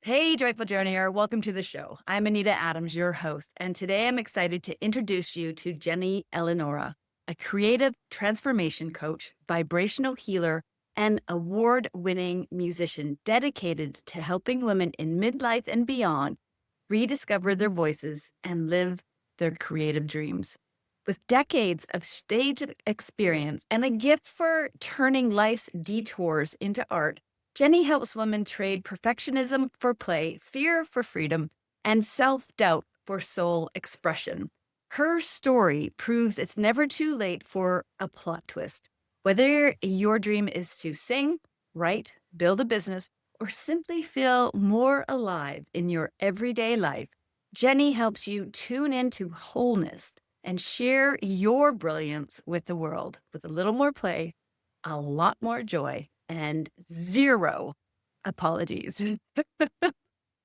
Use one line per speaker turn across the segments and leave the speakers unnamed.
Hey, Joyful Journeyer, welcome to the show. I'm Anita Adams, your host, and today I'm excited to introduce you to Jenny Elinora, a creative transformation coach, vibrational healer, and award-winning musician dedicated to helping women in midlife and beyond rediscover their voices and live their creative dreams. With decades of stage experience and a gift for turning life's detours into art, Jenny helps women trade perfectionism for play, fear for freedom, and self doubt for soul expression. Her story proves it's never too late for a plot twist. Whether your dream is to sing, write, build a business, or simply feel more alive in your everyday life, Jenny helps you tune into wholeness and share your brilliance with the world with a little more play, a lot more joy, and zero apologies.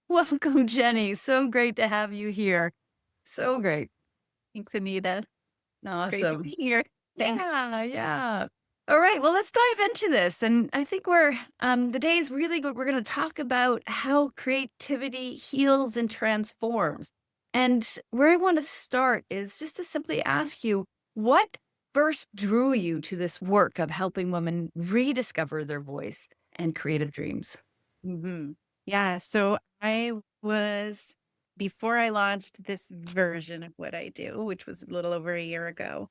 Welcome, Jenny. So great to have you here. So great.
Thanks, Anita. Great to
Awesome.
be here. Thanks.
Yeah. All right. Well, let's dive into this. And I think the day is really good. We're going to talk about how creativity heals and transforms. And where I want to start is just to simply ask you, what first drew you to this work of helping women rediscover their voice and creative dreams?
Yeah, so I was before I launched this version of what I do, which was a little over a year ago,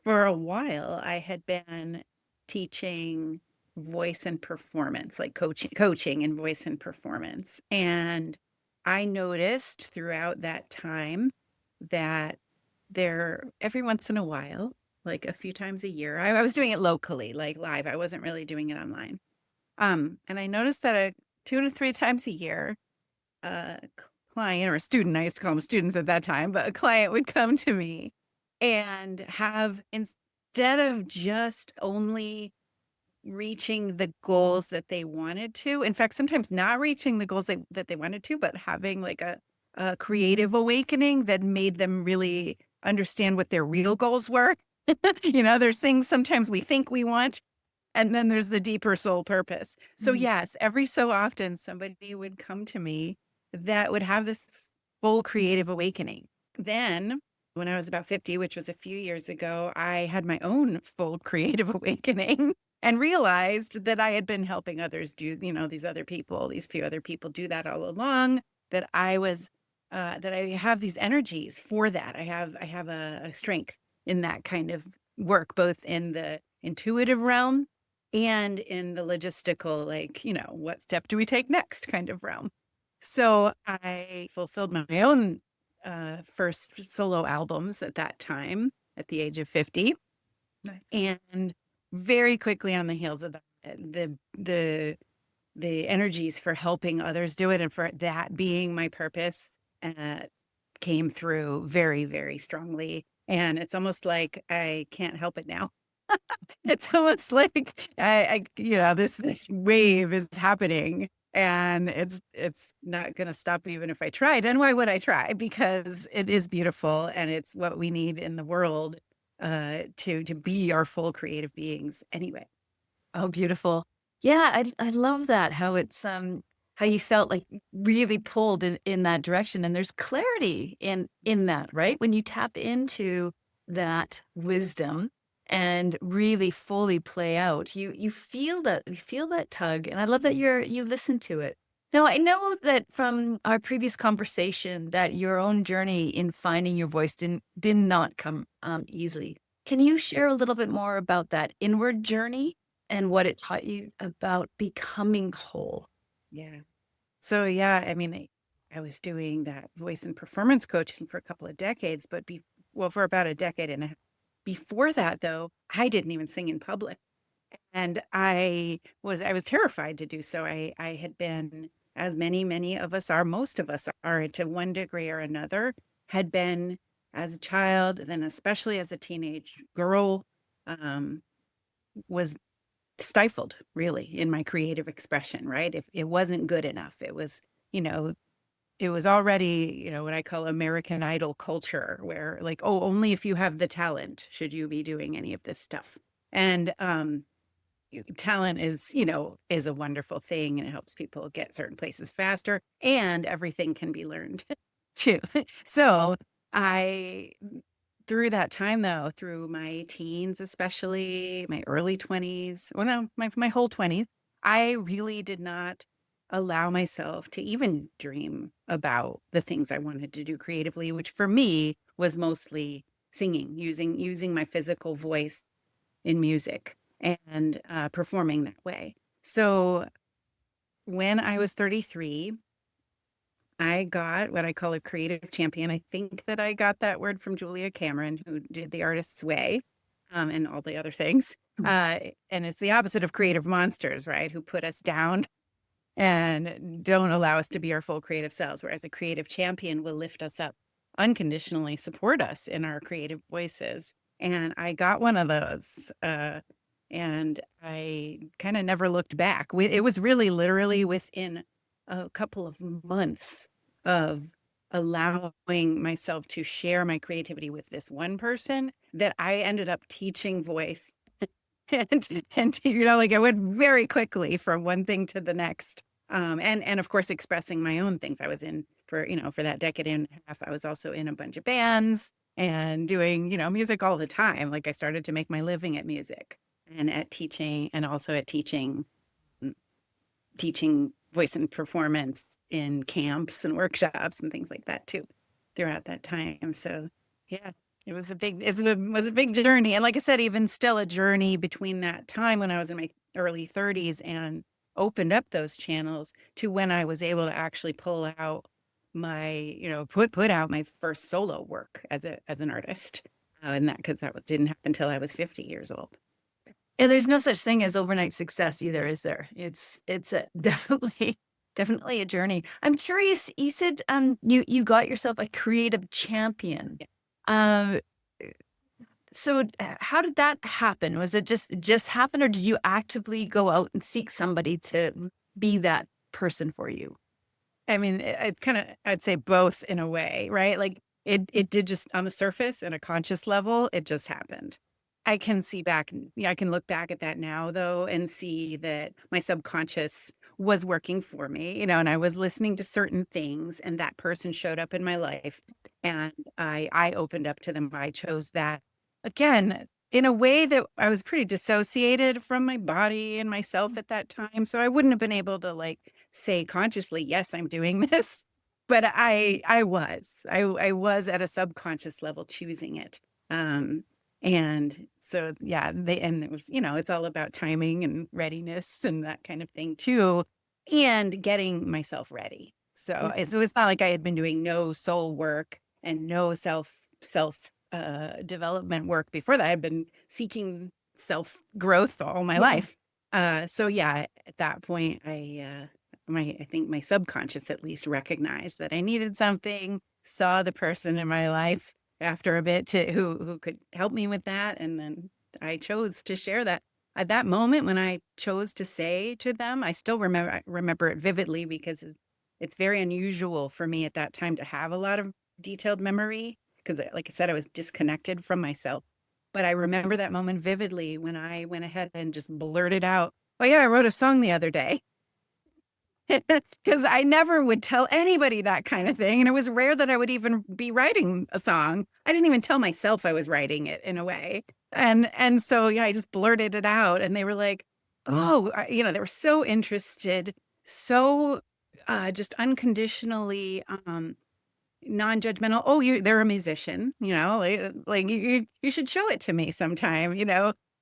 for a while I had been teaching voice and performance, like coaching and voice and performance. And I noticed throughout that time that there every once in a while, like a few times a year, I was doing it locally, like live. I wasn't really doing it online. And I noticed that 2 to 3 times a year, a client or a student, I used to call them students at that time, but a client would come to me and have, instead of just only reaching the goals that they wanted to, in fact, sometimes not reaching the goals that they wanted to, but having like a creative awakening that made them really understand what their real goals were. There's things sometimes we think we want, and then there's the deeper soul purpose. So
Mhm.
yes, every so often somebody would come to me that would have this full creative awakening. Then when I was about 50, which was a few years ago, I had my own full creative awakening and realized that I had been helping others do, these few other people do that all along, that I have these energies for that. I have a strength in that kind of work, both in the intuitive realm and in the logistical, like, what step do we take next kind of realm. So I fulfilled my own first solo albums at that time at the age of 50.
Nice.
And very quickly on the heels of that, the energies for helping others do it and for that being my purpose uh, came through very, very strongly. And it's almost like I can't help it now. It's almost like this wave is happening and it's not going to stop even if I tried. And why would I try? Because it is beautiful and it's what we need in the world to be our full creative beings anyway.
Oh, beautiful. Yeah, I love that, how it's, how you felt like really pulled in that direction, and there's clarity in that, right? When you tap into that wisdom and really fully play out, you feel that tug, and I love that you listen to it. Now, I know that from our previous conversation that your own journey in finding your voice did not come, easily. Can you share a little bit more about that inward journey and what it taught you about becoming whole?
Yeah. So yeah, I mean, I was doing that voice and performance coaching for a couple of decades, for about a decade and a half. Before that, though, I didn't even sing in public. And I was terrified to do so. I had been, as many of us are, most of us are to one degree or another, had been as a child, then especially as a teenage girl, um, was stifled really in my creative expression, right? If it wasn't good enough, you know, it was already, what I call American Idol culture, where like, oh, only if you have the talent should you be doing any of this stuff. And talent is, is a wonderful thing, and it helps people get certain places faster, and everything can be learned too. So I, through that time though, through my teens, especially my early 20s, well, no, my whole 20s, I really did not allow myself to even dream about the things I wanted to do creatively, which for me was mostly singing, using my physical voice in music and performing that way. So when I was 33, I got what I call a creative champion. I think that I got that word from Julia Cameron, who did The Artist's Way, and all the other things. And it's the opposite of creative monsters, right? Who put us down and don't allow us to be our full creative selves. Whereas a creative champion will lift us up, unconditionally support us in our creative voices. And I got one of those. And I kind of never looked back. It was really literally within a couple of months of allowing myself to share my creativity with this one person that I ended up teaching voice. And like I went very quickly from one thing to the next. And of course expressing my own things. I was in for that decade and a half, I was also in a bunch of bands and doing, music all the time. Like I started to make my living at music and at teaching, and also at mm, teaching voice and performance in camps and workshops and things like that too throughout that time. So yeah, was a big journey. And like I said, even still a journey between that time when I was in my early 30s and opened up those channels to when I was able to actually pull out my, put out my first solo work as an artist. And that, because didn't happen until I was 50 years old.
Yeah, there's no such thing as overnight success either, is there? It's a definitely a journey. I'm curious, you said you got yourself a creative champion.
Yeah.
Um so how did that happen? Was it just happen, or did you actively go out and seek somebody to be that person for you?
I mean, it's kind of, I'd say both in a way, right? Like it did just on the surface and a conscious level, it just happened. I can see back, yeah, I can look back at that now though and see that my subconscious was working for me, and I was listening to certain things, and that person showed up in my life, and I opened up to them. I chose that again in a way that I was pretty dissociated from my body and myself at that time. So I wouldn't have been able to like say consciously, yes, I'm doing this. But I was at a subconscious level choosing it. And so, yeah, and it was, it's all about timing and readiness and that kind of thing too, and getting myself ready. So it's not like I had been doing no soul work and no self development work before that. I'd been seeking self growth all my life. So yeah, at that point, I think my subconscious at least recognized that I needed something, saw the person in my life after a bit who could help me with that. And then I chose to share that. At that moment when I chose to say to them, I still remember it vividly because it's very unusual for me at that time to have a lot of detailed memory because, like I said, I was disconnected from myself. But I remember that moment vividly when I went ahead and just blurted out, "Oh yeah, I wrote a song the other day." Because I never would tell anybody that kind of thing, and it was rare that I would even be writing a song. I didn't even tell myself I was writing it in a way, and so, yeah, I just blurted it out, and they were like, "Oh," they were so interested, so, just unconditionally, non-judgmental. "Oh, they're a musician, like, you should show it to me sometime,"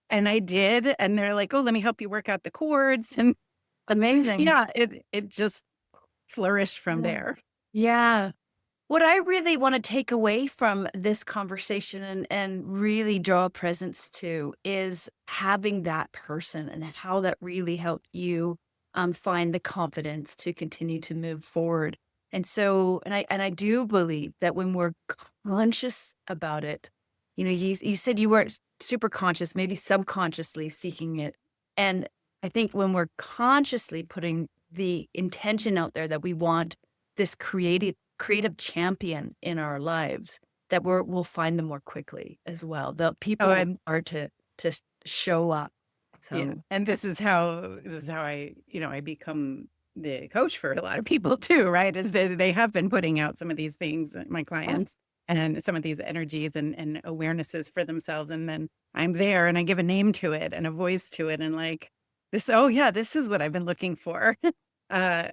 and I did, and they're like, "Oh, let me help you work out the chords," and
Amazing.
yeah, it just flourished from
Yeah.
there.
Yeah. What I really want to take away from this conversation and really draw a presence to is having that person and how that really helped you find the confidence to continue to move forward. And I do believe that when we're conscious about it, you said you weren't super conscious, maybe subconsciously seeking it. And I think when we're consciously putting the intention out there that we want this creative champion in our lives, that we'll find them more quickly as well. The
Oh,
people
and
are to show up.
Yeah.
So,
And this is how I become the coach for a lot of people too, right? Is that they have been putting out some of these things, my
yeah.
clients, and some of these energies and awarenesses for themselves. And then I'm there and I give a name to it and a voice to it and like this, oh yeah, this is what I've been looking for. uh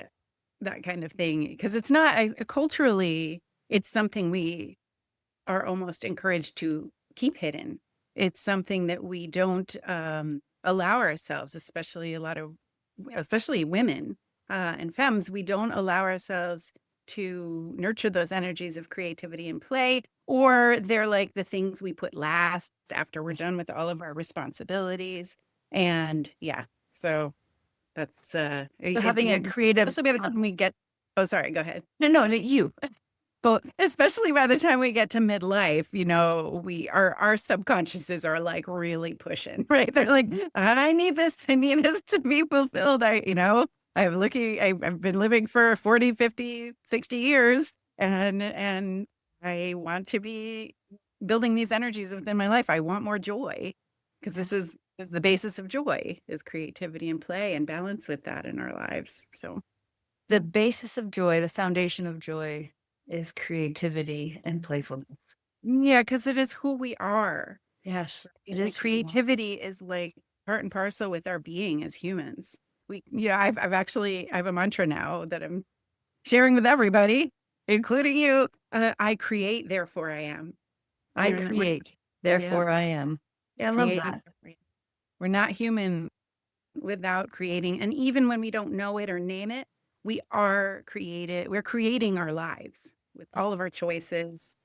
that kind of thing. Because it's not culturally, it's something we are almost encouraged to keep hidden. It's something that we don't allow ourselves, especially women and femmes, we don't allow ourselves to nurture those energies of creativity and play, or they're like the things we put last after we're done with all of our responsibilities. And yeah, so that's
So having a creative,
especially by the time we get. Oh, sorry, go ahead.
no, you.
But especially by the time we get to midlife, our subconsciouses are like really pushing, right? They're like, I need this to be fulfilled. I've been living for 40, 50, 60 years and I want to be building these energies within my life. I want more joy because this is the basis of joy is creativity and play and balance with that in our lives. So
The basis of joy, the foundation of joy is creativity and playfulness.
yeah, because it is who we are.
Yes, it
Like
is who you are.
creativity is like part and parcel with our being as humans. I have a mantra now that I'm sharing with everybody, including you. I create, therefore I am.
I
We're
create,
yeah,
therefore I am. Yeah, I love
creating.
that.
We're not human without creating. And even when we don't know it or name it, we are created. We're creating our lives with all of our choices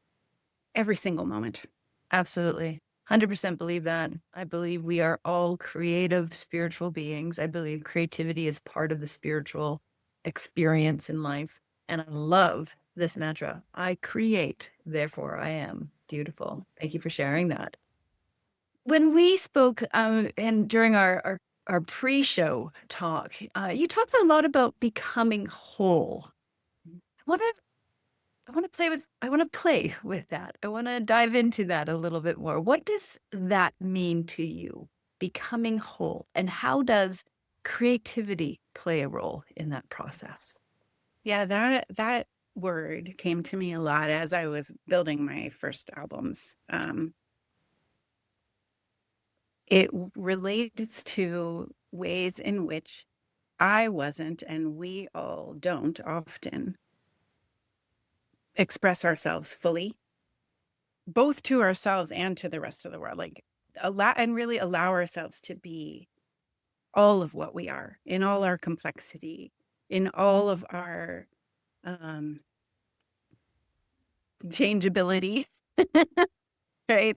every single moment.
Absolutely. 100% believe that. I believe we are all creative spiritual beings. I believe creativity is part of the spiritual experience in life. And I love this mantra. I create, therefore I am. Beautiful. Thank you for sharing that. When we spoke and during our pre-show talk, you talked a lot about becoming whole. I want to I want to play with that. I want to dive into that a little bit more. What does that mean to you, becoming whole? And how does creativity play a role in that process?
Yeah, that word came to me a lot as I was building my first albums. Relates to ways in which I wasn't, and we all don't often express ourselves fully, both to ourselves and to the rest of the world. Like really allow ourselves to be all of what we are in all our complexity, in all of our um, changeability, right?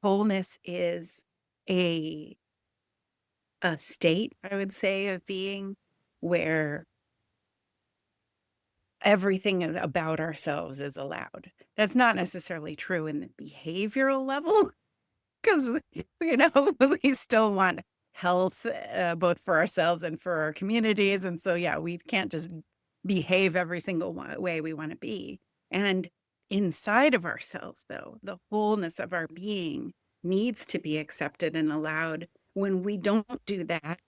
Wholeness is a a state, I would say, of being where everything about ourselves is allowed. That's not necessarily true in the behavioral level because we still want health both for ourselves and for our communities, and so yeah, we can't just behave every single way we want to be. And inside of ourselves, though, the wholeness of our being needs to be accepted and allowed. When we don't do that,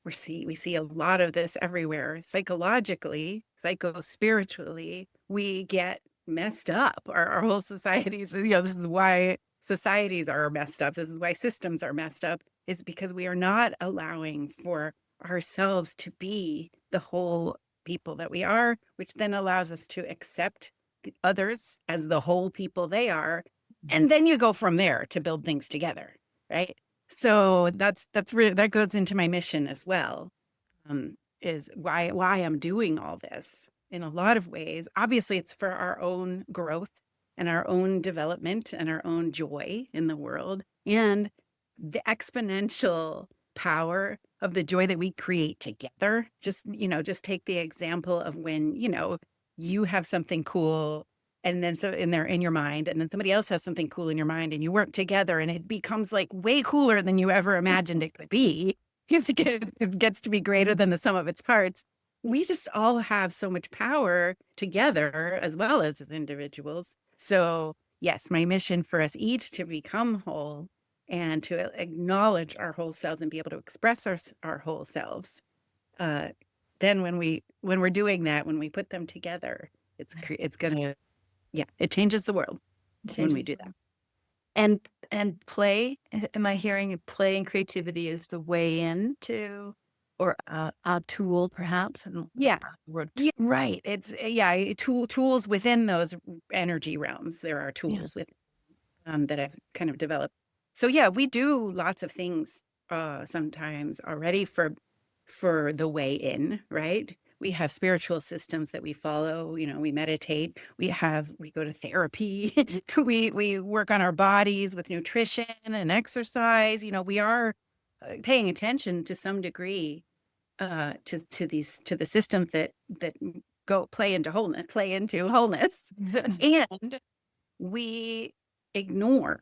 we see a lot of this everywhere. Psychologically, psycho-spiritually, we get messed up. Our whole societies, this is why societies are messed up. This is why systems are messed up, is because we are not allowing for ourselves to be the whole people that we are, which then allows us to accept others as the whole people they are. And then you go from there to build things together, right? So that goes into my mission as well. Is why I'm doing all this in a lot of ways. Obviously, it's for our own growth and our own development and our own joy in the world and the exponential power of the joy that we create together. Just take the example of when, you have something cool and then so in your mind, and then somebody else has something cool in your mind and you work together and it becomes like way cooler than you ever imagined it could be. It gets to be greater than the sum of its parts. We just all have so much power together as well as individuals. So yes, my mission for us each to become whole and to acknowledge our whole selves and be able to express our whole selves. Uh, then when we're doing that, when we put them together, it's gonna, yeah, it changes the world when we
Changes.
do that.
And play, am I hearing play and creativity is the way into, or a tool perhaps? And
Yeah.
word
Yeah, right. It's yeah, tools within those energy realms. There are
yeah.
tools with that I've kind of developed. So yeah, we do lots of things sometimes already for the way in, right? We have spiritual systems that we follow, we meditate, we go to therapy, we work on our bodies with nutrition and exercise. We are paying attention to some degree to the systems that go play into wholeness. And we ignore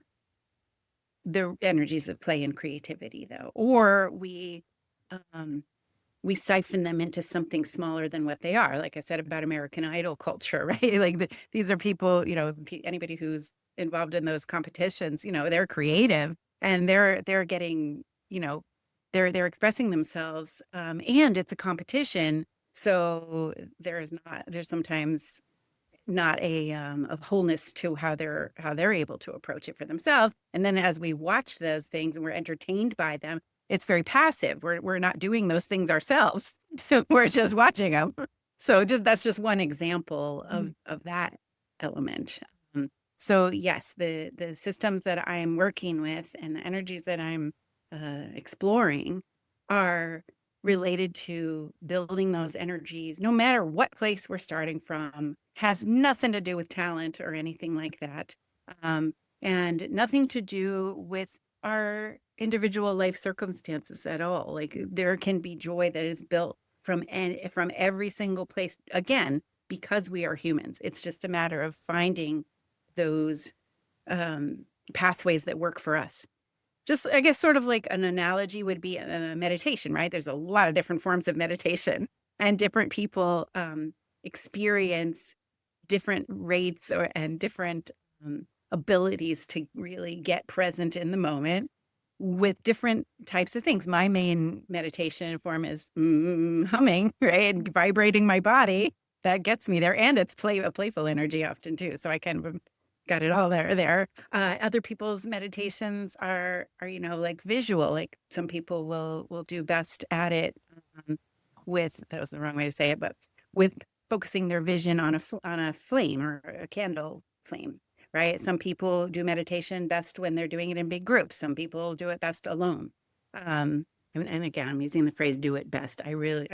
the energies of play and creativity, though, or um we siphon them into something smaller than what they are. Like I said about American Idol culture, right? Like these are people, anybody who's involved in those competitions, they're creative and they're getting, they're expressing themselves, and it's a competition. So there's sometimes not a wholeness to how they're able to approach it for themselves. And then as we watch those things and we're entertained by them, it's very passive. We're not doing those things ourselves. We're just watching them. So that's just one example of that element. So yes, the systems that I'm working with and the energies that I'm exploring are related to building those energies, no matter what place we're starting from, has nothing to do with talent or anything like that. And nothing to do with our individual life circumstances at all. Like there can be joy that is built from every single place. Again, because we are humans, it's just a matter of finding those pathways that work for us. Just, I guess, sort of like an analogy would be meditation, right? There's a lot of different forms of meditation, and different people experience different rates and different abilities to really get present in the moment with different types of things. My main meditation form is humming, right? And vibrating my body. That gets me there. And it's a playful energy often too. So I kind of got it all there. Other people's meditations are, like visual. Like some people will do best at it with, that was the wrong way to say it, but with focusing their vision on a flame or a candle flame, right? Some people do meditation best when they're doing it in big groups. Some people do it best alone. And again, I'm using the phrase "do it best." I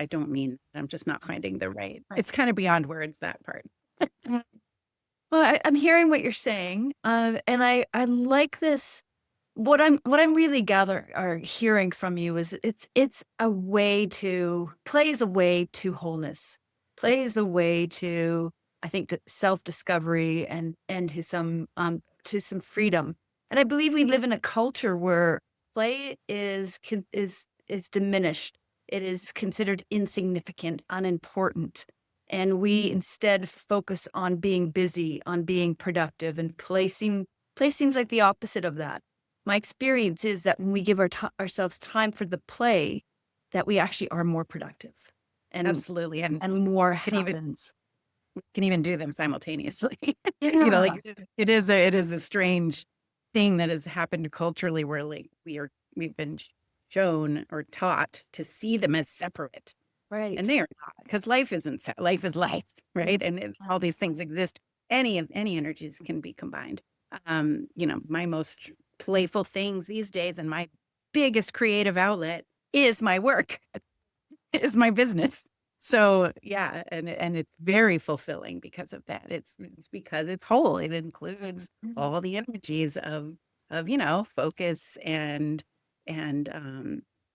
don't mean that. I'm just not finding the right. It's kind of beyond words, that part.
Well, I'm hearing what you're saying, and I like this. What I'm really gather or hearing from you is it's a way to play is a way to wholeness. Play is a way to, I think, to self discovery and to some freedom. And I believe we live in a culture where play is diminished. It is considered insignificant, unimportant. And we instead focus on being busy, on being productive, and play seems like the opposite of that. My experience is that when we give ourselves time for the play, that we actually are more productive and
Absolutely, and
more
can even
happens.
can even do them simultaneously.
Yeah.
Like it is a strange thing that has happened culturally where like we've been shown or taught to see them as separate, and
Right.
they are not, because life isn't life is life, right? And all these things exist. Any energies can be combined. My most playful things these days and my biggest creative outlet is my work, is my business. So yeah, and it's very fulfilling because of that. It's because it's whole. It includes
Mhm.
all the energies of focus and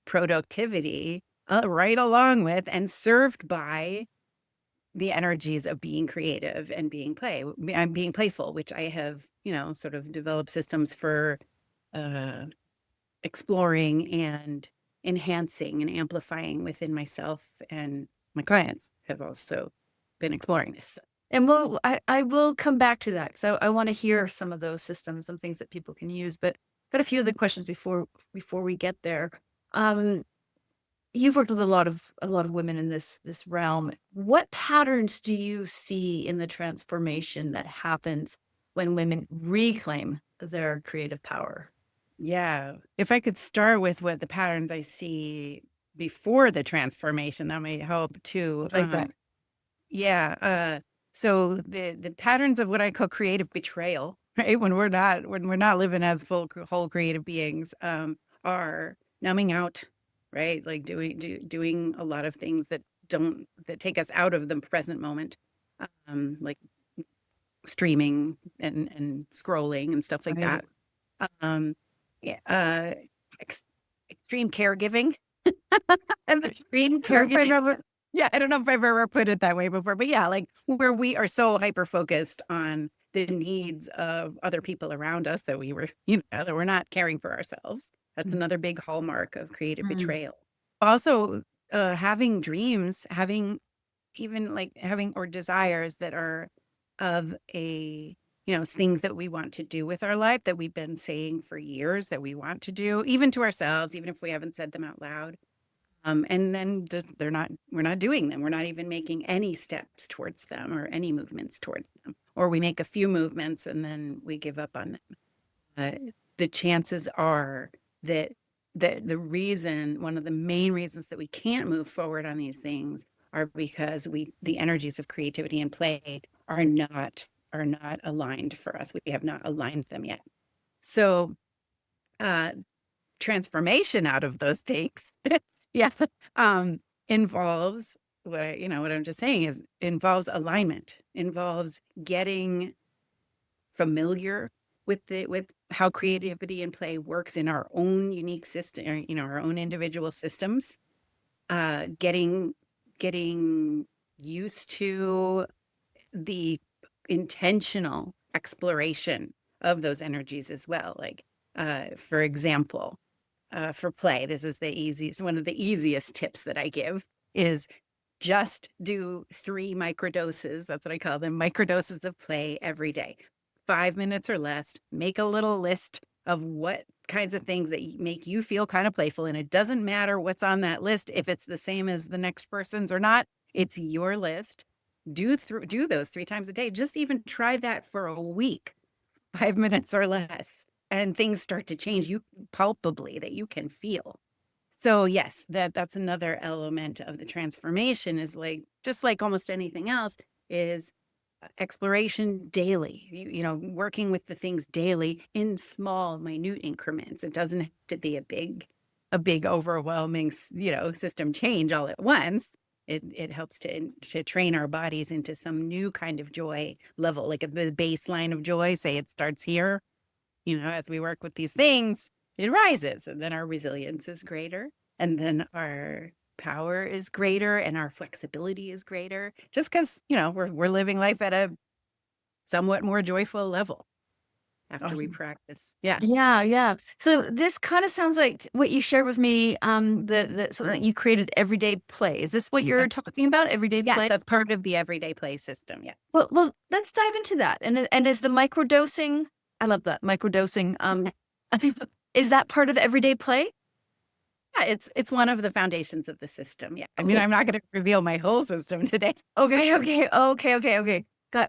productivity, right along with and served by the energies of being creative and I'm being playful, which I have, sort of developed systems for uh exploring and enhancing and amplifying within myself, and my clients have also been exploring this.
And I will come back to that. So I want to hear some of those systems and things that people can use. But got a few other questions before we get there. Um, you've worked with a lot of women in this realm. What patterns do you see in the transformation that happens when women reclaim their creative power?
Yeah. If I could start with what the patterns I see before the transformation, that might help too.
Like that.
Yeah. So the patterns of what I call creative betrayal, right? When we're not living as whole creative beings, are numbing out, right? Like doing a lot of things that take us out of the present moment, like streaming and scrolling and stuff like
Right.
that. Um, yeah, extreme caregiving. And
Extreme
I don't know if I've
caregiving.
ever yeah, I don't know if I've ever put it that way before, but yeah, like, where we are so hyper-focused on the needs of other people around us that that we're not caring for ourselves. That's another big hallmark of creative
Mhm.
betrayal. Also, having dreams, having even, like, having or desires that are of things that we want to do with our life that we've been saying for years that we want to do, even to ourselves, even if we haven't said them out loud. And then just we're not doing them. We're not even making any steps towards them or any movements towards them. Or we make a few movements and then we give up on them. The chances are that one of the main reasons that we can't move forward on these things are because the energies of creativity and play are not aligned for us. We have not aligned them yet. So, uh, transformation out of those things, yeah, um, involves what I'm just saying is involves alignment, involves getting familiar with how creativity and play works in our own unique system, or, our own individual systems. Getting used to the intentional exploration of those energies as well. Like, for example, for play, this is one of the easiest tips that I give is just do 3 microdoses. That's what I call them, microdoses of play every day. 5 minutes or less. Make a little list of what kinds of things that make you feel kind of playful, and it doesn't matter what's on that list if it's the same as the next person's or not. It's your list. Do those 3 times a day. Just even try that for a week, 5 minutes or less, and things start to change you palpably that you can feel. So yes, that's another element of the transformation is like just like almost anything else is exploration daily. Working with the things daily in small, minute increments. It doesn't have to be a big overwhelming, system change all at once. It helps to train our bodies into some new kind of joy level, like a baseline of joy. Say it starts here, as we work with these things, it rises, and then our resilience is greater, and then our power is greater, and our flexibility is greater. Just because we're living life at a somewhat more joyful level after we
Awesome.
practice. Yeah.
Yeah, yeah. So this kind of sounds like what you shared with me, something that you created everyday play. Is this what
Yeah.
you're talking about? Everyday
Yes,
play?
that's part of the everyday play system. Yeah.
Well, let's dive into that. And is the microdosing, I love that, microdosing, is that part of everyday play?
Yeah, it's one of the foundations of the system. Yeah. I mean,
Okay.
I'm not going to reveal my whole system today.
Okay.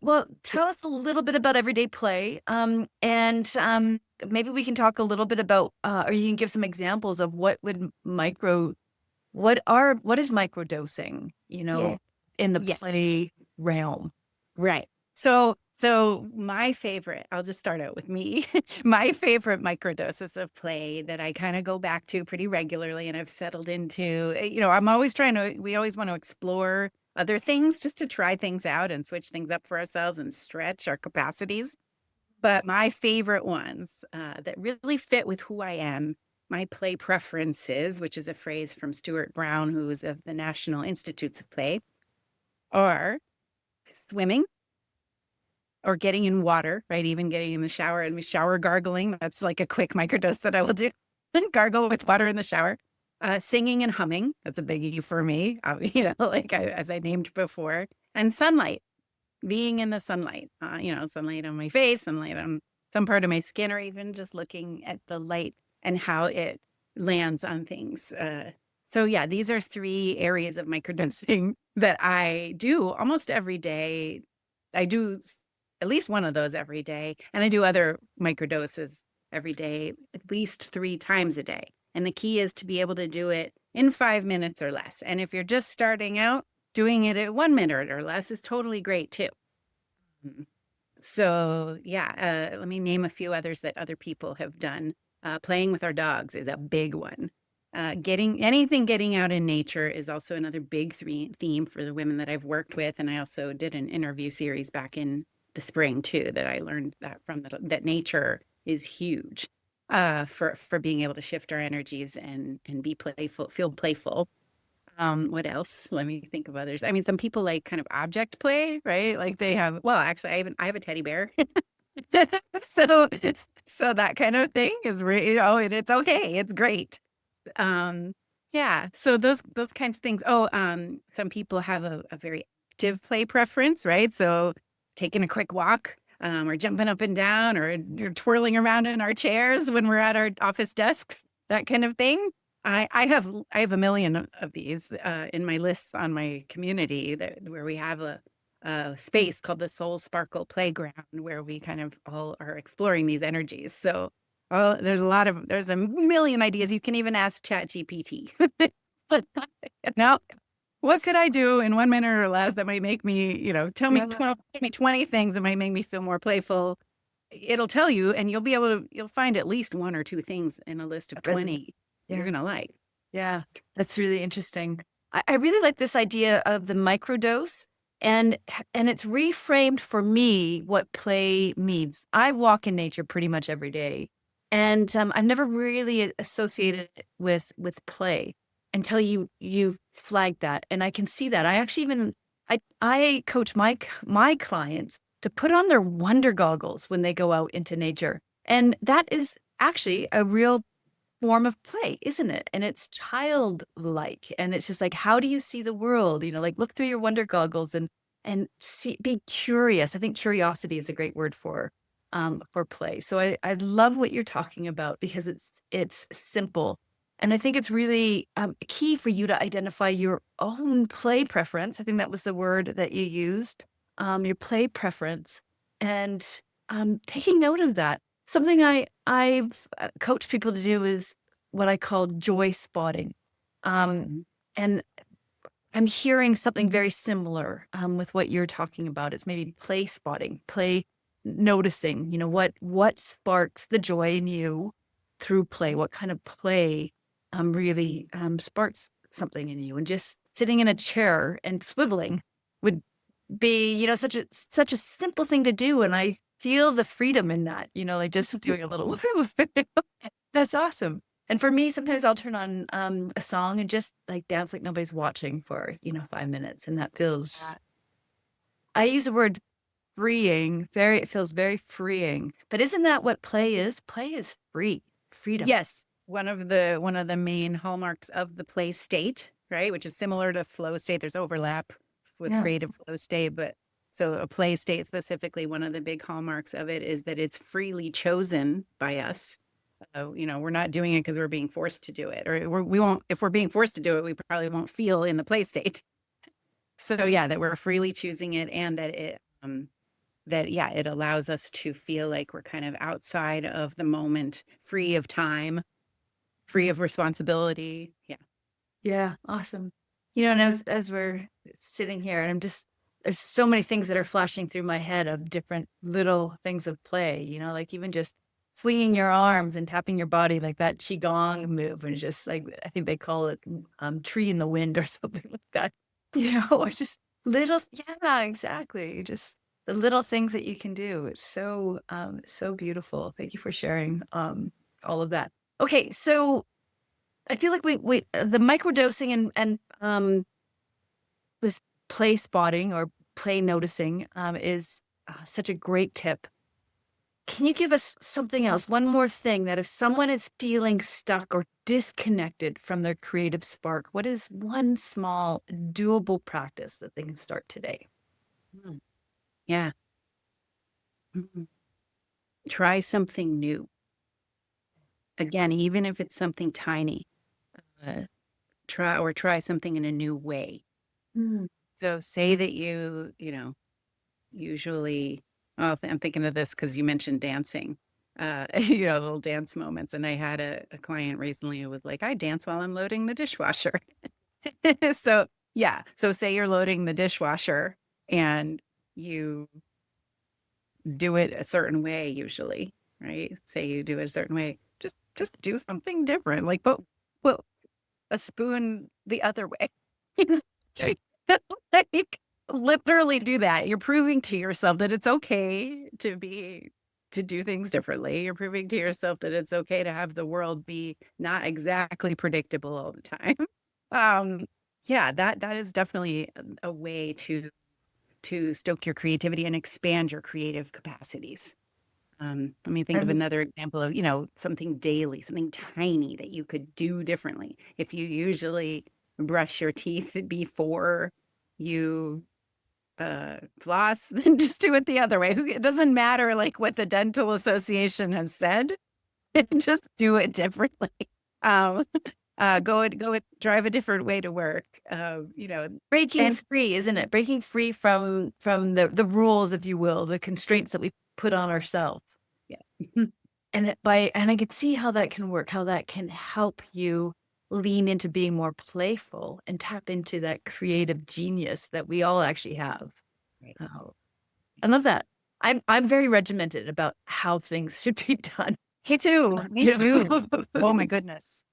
Well, tell us a little bit about everyday play. And maybe we can talk a little bit about, or you can give some examples of what is microdosing,
Yeah.
in the
Yeah.
play realm?
Right. So my favorite, I'll just start out with me. My favorite microdoses of play that I kind of go back to pretty regularly and I've settled into, we always want to explore other things just to try things out and switch things up for ourselves and stretch our capacities. But my favorite ones that really fit with who I am, my play preferences, which is a phrase from Stuart Brown, who's of the National Institutes of Play, are swimming or getting in water, right? Even getting in the shower and shower gargling. That's like a quick microdose that I will do. And gargle with water in the shower. Singing and humming. That's a biggie for me. As I named before. And sunlight, being in the sunlight. Sunlight on my face, sunlight on some part of my skin, or even just looking at the light and how it lands on things. So yeah, these are 3 areas of microdosing that I do almost every day. I do at least one of those every day, and I do other microdoses every day, at least 3 times a day. And the key is to be able to do it in 5 minutes or less. And if you're just starting out, doing it at 1 minute or less is totally great too. Mm. So yeah, let me name a few others that other people have done. Playing with our dogs is a big one. Getting out in nature is also another big theme for the women that I've worked with. And I also did an interview series back in the spring too, that I learned that from that nature is huge for being able to shift our energies and be playful, feel playful. What else? Let me think of others. I mean, some people like kind of object play, right? Like they have, well, actually, I have a teddy bear. So, so that kind of thing is, and it's okay. It's great. Um, yeah. So those kinds of things. Oh, some people have a very active play preference, right? So taking a quick walk, or jumping up and down, or twirling around in our chairs when we're at our office desks, that kind of thing. I have a million of these in my lists on my community where we have a space called the Soul Sparkle Playground where we kind of all are exploring these energies. So there's a million ideas. You can even ask ChatGPT. Now, what could I do in 1 minute or less that might make me, tell me,
Yeah,
20 things that might make me feel more playful. It'll tell you, and you'll find at least 1 or 2 things in a list of
that resonates.
20 you're
Yeah.
going to like.
Yeah, that's really interesting. I really like this idea of the microdose, and it's reframed for me what play means. I walk in nature pretty much every day, and I've never really associated it with play until you flagged that, and I can see that. I actually even I coach my clients to put on their wonder goggles when they go out into nature, and that is actually a real form of play, isn't it? And it's childlike, and it's just like, how do you see the world? Like look through your wonder goggles and see, be curious. I think curiosity is a great word for play. So I love what you're talking about because it's simple, and I think it's really key for you to identify your own play preference. I think that was the word that you used, your play preference, and taking note of that. Something I've coached people to do is what I call joy spotting. Um,
Mhm.
and I'm hearing something very similar with what you're talking about. It's maybe play spotting, play noticing, what sparks the joy in you through play, what kind of play really sparks something in you. And just sitting in a chair and swiveling would be, such a simple thing to do, and I feel the freedom in that, like just doing a little That's awesome. And for me, sometimes I'll turn on, a song and just, like, dance like nobody's watching for, 5 minutes, and that feels
Yeah.
I use the word freeing, it feels very freeing, but isn't that what play is? Play is free, freedom.
Yes, one of the main hallmarks of the play state, right, which is similar to flow state. There's overlap with
Yeah.
creative flow state, but so a play state specifically, one of the big hallmarks of it is that it's freely chosen by us. We're not doing it because we're being forced to do it, or we won't. If we're being forced to do it, we probably won't feel in the play state. So yeah, that we're freely choosing it, and that yeah, it allows us to feel like we're kind of outside of the moment, free of time, free of responsibility. Yeah.
Yeah, awesome. And as we're sitting here, and there's so many things that are flashing through my head of different little things of play, like even just swinging your arms and tapping your body like that qigong move, and just like I think they call it tree in the wind or something like that. Or just little, yeah, exactly. Just the little things that you can do. It's so beautiful. Thank you for sharing all of that. Okay, so I feel like the microdosing and this play spotting or play noticing is such a great tip. Can you give us something else, one more thing that if someone is feeling stuck or disconnected from their creative spark, what is one small doable practice that they can start today?
Mm. Yeah. Mhm. try something new. Again, even if it's something tiny, uh, try something in a new way.
Mm.
So say that usually, well, I'm thinking of this because you mentioned dancing, little dance moments. And I had a client recently who was like, I dance while I'm loading the dishwasher. So, yeah. So say you're loading the dishwasher and you do it a certain way, usually, right? Say you do it a certain way. Just do something different. Like put a spoon the other way. Like, literally do that. You're proving to yourself that it's okay to do things differently. You're proving to yourself that it's okay to have the world be not exactly predictable all the time. Um, yeah, that is definitely a way to stoke your creativity and expand your creative capacities. Let me think of
And
another example of, something daily, something tiny that you could do differently. If you usually brush your teeth before you floss, then just do it the other way. It doesn't matter like what the dental association has said. Just do it differently. Um, drive a different way to work.
breaking
And
free, isn't it? Breaking free from the rules, if you will, the constraints that we put on ourselves.
yeah.
And I could see how that can work, how that can help you lean into being more playful and tap into that creative genius that we all actually have.
Right.
Oh, I love that. I'm very regimented about how things should be done.
Me too. Me
You
too.
know?
Oh my goodness.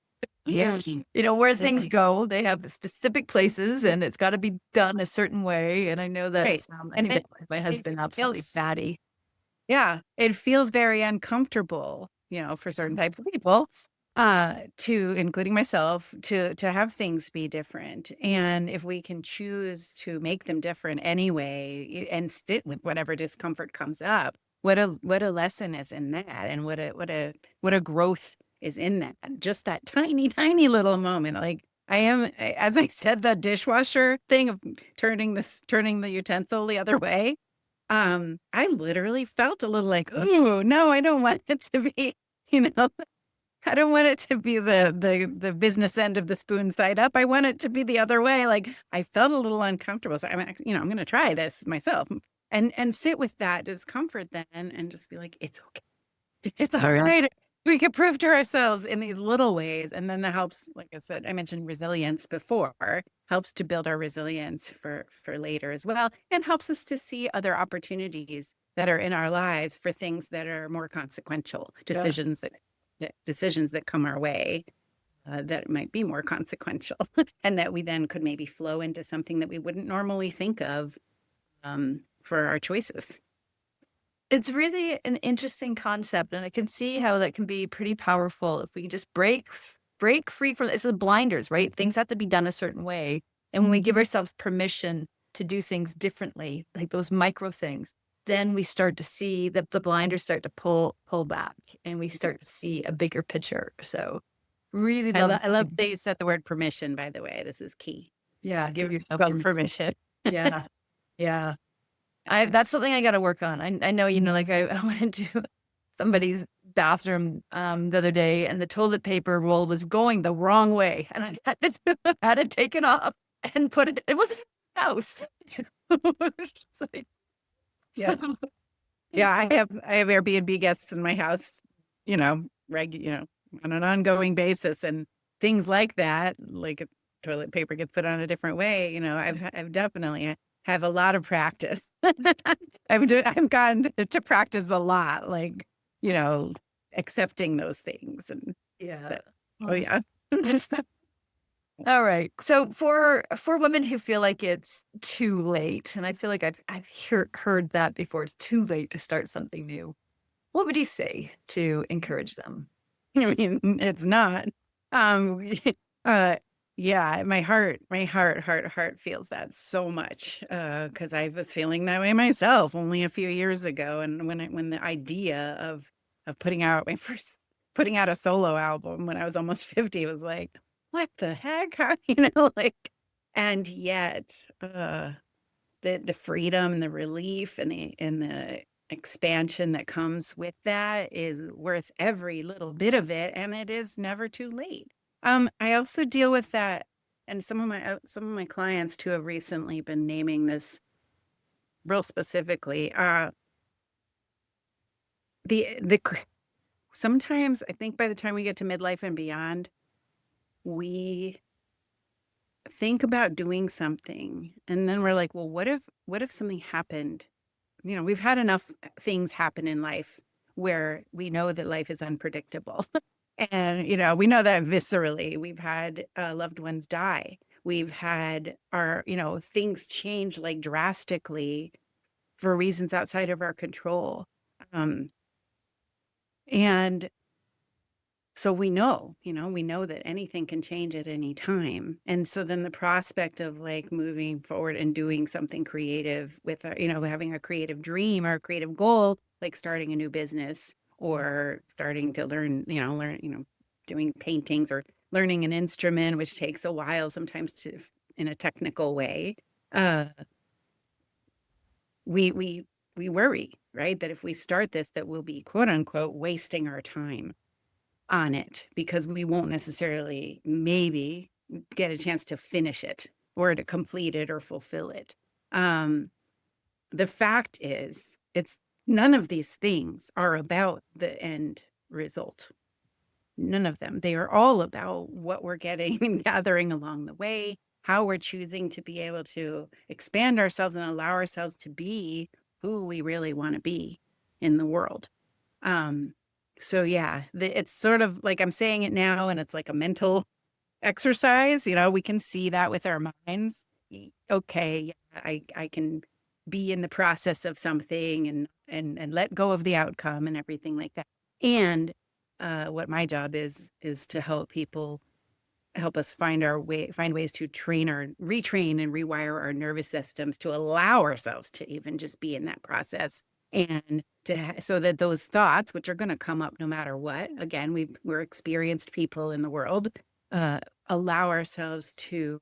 Yeah. You know, where things
Really.
go, they have specific places and it's got to be done a certain way. And I know
Right.
that's
And
anything like my
it
husband absolutely
feels,
batty.
yeah, it feels very uncomfortable, for certain types of people, to including myself, to have things be different. And if we can choose to make them different anyway and sit with whatever discomfort comes up, what a lesson is in that, and what a growth is in that. Just that tiny, tiny little moment. Like as I said, the dishwasher thing of turning the utensil the other way. I literally felt a little like, "Ooh, no, I don't want it to be, you know, I don't want it to be the business end of the spoon side up. I want it to be the other way." Like, I felt a little uncomfortable. So I'm gonna try this myself and sit with that discomfort then and just be like, "It's okay. It's all right. We can prove to ourselves in these little ways." And then that helps, like I said, I mentioned resilience before, helps to build our resilience for later as well, and helps us to see other opportunities that are in our lives for things that are more consequential,
Yeah.
decisions that come our way, that might be more consequential, and that we then could maybe flow into something that we wouldn't normally think of, for our choices.
It's really an interesting concept, and I can see how that can be pretty powerful if we can just break free from it's the blinders, right? Things have to be done a certain way. And when we give ourselves permission to do things differently, like those micro things, then we start to see that the blinders start to pull back and we start to see a bigger picture. So really love
I love that you said the word permission, by the way. This is key.
yeah,
Give
give yourself
yourself permission.
yeah. Yeah. That's something I gotta work on. I know, like I went into somebody's bathroom, the other day, and the toilet paper roll was going the wrong way, and I had to take it off and put it wasn't in the house. It's like
Yeah. Yeah, I have Airbnb guests in my house, on an ongoing basis, and things like that, like if toilet paper gets put on a different way, I've definitely have a lot of practice. I've gotten to practice a lot, like, accepting those things and
yeah.
that, oh yeah.
All right. So for women who feel like it's too late, and I feel like I've heard that before, it's too late to start something new. What would you say to encourage them?
I mean, it's not. Um, uh, yeah, my heart feels that so much. Because I was feeling that way myself only a few years ago, and when the idea of putting out a solo album when I was almost 50 was like, what the heck? How, like, and yet, the freedom and the relief and the expansion that comes with that is worth every little bit of it, and it is never too late. I also deal with that, and some of my clients too have recently been naming this real specifically. The sometimes I think by the time we get to midlife and beyond, we think about doing something, and then we're like, well, what if something happened? We've had enough things happen in life where we know that life is unpredictable. And, we know that viscerally. We've had loved ones die. We've had our, things change like drastically for reasons outside of our control. Um, and so we know that anything can change at any time. And so then the prospect of like moving forward and doing something creative with, having a creative dream or a creative goal, like starting a new business or starting to doing paintings or learning an instrument, which takes a while sometimes in a technical way. Uh, we worry, right? That if we start this, that we'll be quote unquote wasting our time on it because we won't necessarily maybe get a chance to finish it or to complete it or fulfill it. Um, the fact is, it's none of these things are about the end result. None of them. They are all about what we're getting and gathering along the way, how we're choosing to be able to expand ourselves and allow ourselves to be who we really want to be in the world. Um, so yeah, it's sort of like I'm saying it now, and it's like a mental exercise. We can see that with our minds. Okay, yeah, I can be in the process of something and let go of the outcome and everything like that. And what my job is to help us find ways to train or retrain and rewire our nervous systems to allow ourselves to even just be in that process and so that those thoughts, which are going to come up no matter what, again, we're experienced people in the world, allow ourselves to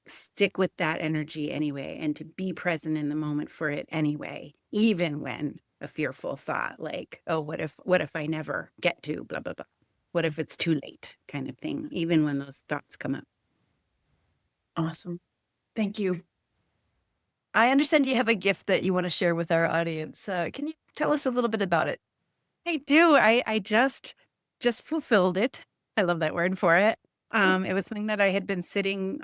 stick with that energy anyway and to be present in the moment for it anyway, even when a fearful thought like, oh, what if I never get to blah blah blah, what if it's too late, kind of thing, even when those thoughts come up.
Awesome. Thank you. I understand you have a gift that you want to share with our audience. Can you tell us a little bit about it?
I do. I just fulfilled it. I love that word for it. It was something that I had been sitting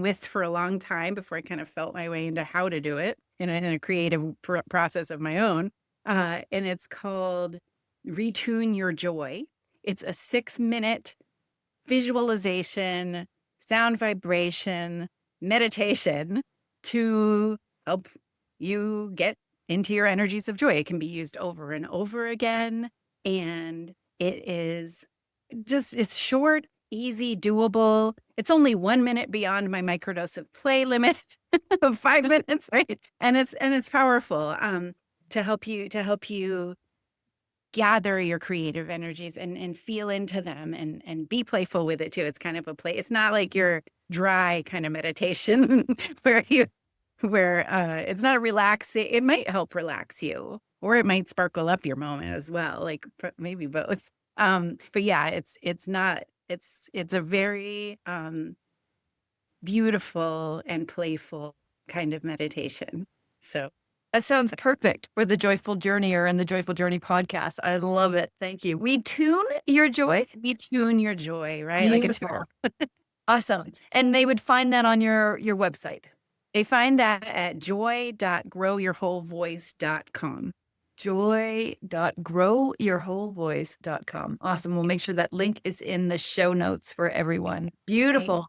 with for a long time before I kind of felt my way into how to do it in a creative process of my own. And it's called Retune Your Joy. It's a 6-minute visualization, sound vibration, meditation to help you get into your energies of joy. It can be used over and over again. And it's short, easy, doable. It's only 1 minute beyond my microdose of play limit of 5 minutes, right? And it's powerful to help you gather your creative energies and feel into them and be playful with it too. It's kind of a play. It's not like your dry kind of meditation where it's not a relaxing. It might help relax you, or it might sparkle up your moment as well, like maybe both. But yeah, it's not. It's a very beautiful and playful kind of meditation. So
That sounds perfect for the Joyful Journeyer and the Joyful Journey podcast. I love it. Thank you. We tune your joy.
we tune your joy, right? Like a
Beautiful.
tune.
Awesome. And they would find that on your website.
They find that at joy.growyourwholevoice.com.
joy.growyourwholevoice.com. Awesome. We'll make sure that link is in the show notes for everyone. Beautiful.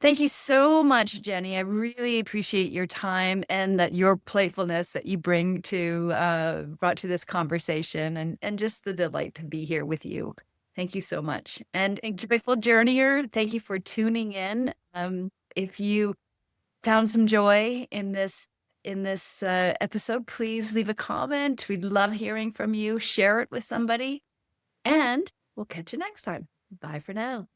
Thank you so much, Jenny. I really appreciate your time and that your playfulness that you brought to this conversation and just the delight to be here with you. Thank you so much. And Joyful Journeyer, thank you for tuning in. If you found some joy in this episode, please leave a comment. We'd love hearing from you. Share it with somebody, and we'll catch you next time. Bye for now.